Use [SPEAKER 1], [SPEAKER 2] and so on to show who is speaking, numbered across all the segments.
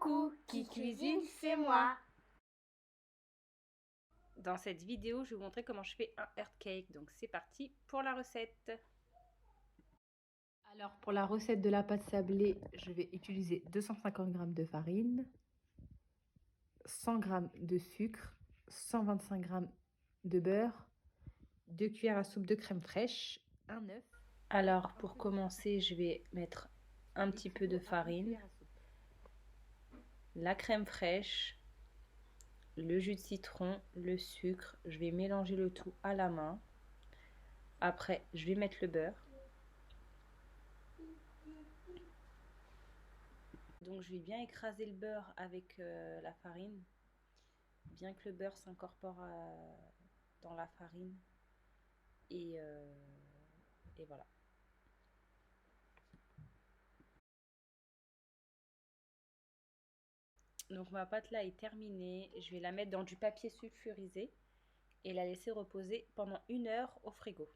[SPEAKER 1] Coucou, qui cuisine, c'est moi.
[SPEAKER 2] Dans cette vidéo, je vais vous montrer comment je fais un earth cake. Donc c'est parti pour la recette.
[SPEAKER 1] Alors pour la recette de la pâte sablée, je vais utiliser 250 g de farine, 100 g de sucre, 125 g de beurre, 2 cuillères à soupe de crème fraîche, un œuf.
[SPEAKER 2] Alors pour commencer, je vais mettre un petit peu de farine, la crème fraîche, le jus de citron, le sucre. Je vais mélanger le tout à la main. Après, je vais mettre le beurre. Donc je vais bien écraser le beurre avec la farine, bien que le beurre s'incorpore dans la farine. Et voilà. Donc ma pâte là est terminée. Je vais la mettre dans du papier sulfurisé et la laisser reposer pendant 1 heure au frigo.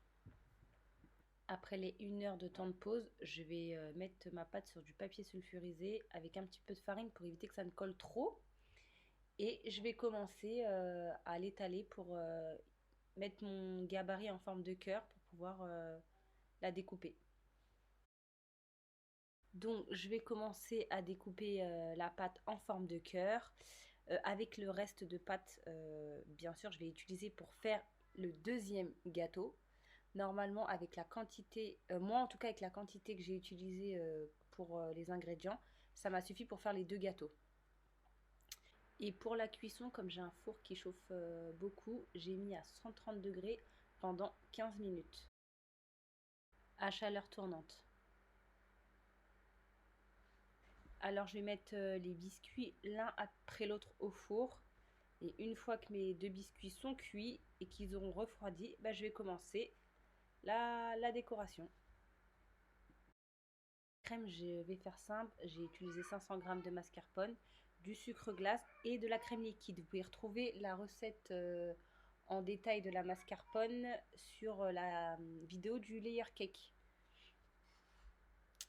[SPEAKER 2] Après les 1 heure de temps de pause, je vais mettre ma pâte sur du papier sulfurisé avec un petit peu de farine pour éviter que ça ne colle trop. Et je vais commencer à l'étaler pour mettre mon gabarit en forme de cœur pour pouvoir la découper. Donc je vais commencer à découper la pâte en forme de cœur. Avec le reste de pâte, bien sûr, je vais utiliser pour faire le deuxième gâteau. Normalement, avec la quantité, moi en tout cas avec la quantité que j'ai utilisée pour les ingrédients, ça m'a suffi pour faire les 2 gâteaux. Et pour la cuisson, comme j'ai un four qui chauffe beaucoup, j'ai mis à 130 degrés pendant 15 minutes, à chaleur tournante. Alors je vais mettre les biscuits l'un après l'autre au four. Et une fois que mes 2 biscuits sont cuits et qu'ils auront refroidi, je vais commencer la décoration. Crème, je vais faire simple. J'ai utilisé 500 g de mascarpone, du sucre glace et de la crème liquide. Vous pouvez retrouver la recette en détail de la mascarpone sur la vidéo du layer cake.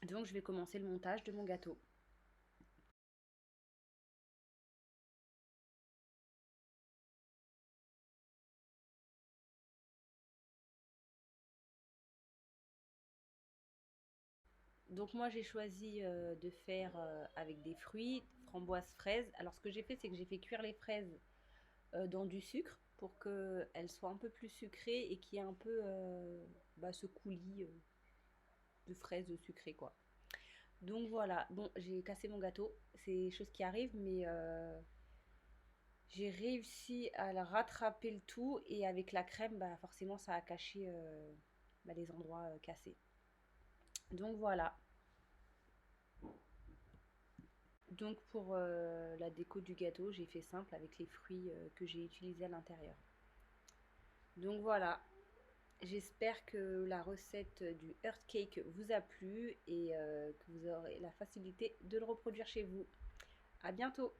[SPEAKER 2] Donc je vais commencer le montage de mon gâteau. Donc moi j'ai choisi de faire avec des fruits, framboises, fraises. Alors ce que j'ai fait, c'est que j'ai fait cuire les fraises dans du sucre pour qu'elles soient un peu plus sucrées et qu'il y ait un peu ce coulis de fraises sucrées quoi. Donc voilà, bon j'ai cassé mon gâteau, c'est des choses qui arrivent mais j'ai réussi à la rattraper le tout et avec la crème forcément ça a caché les endroits cassés. Donc voilà. Donc pour la déco du gâteau, j'ai fait simple avec les fruits que j'ai utilisés à l'intérieur. Donc voilà, j'espère que la recette du earth cake vous a plu et que vous aurez la facilité de le reproduire chez vous. À bientôt!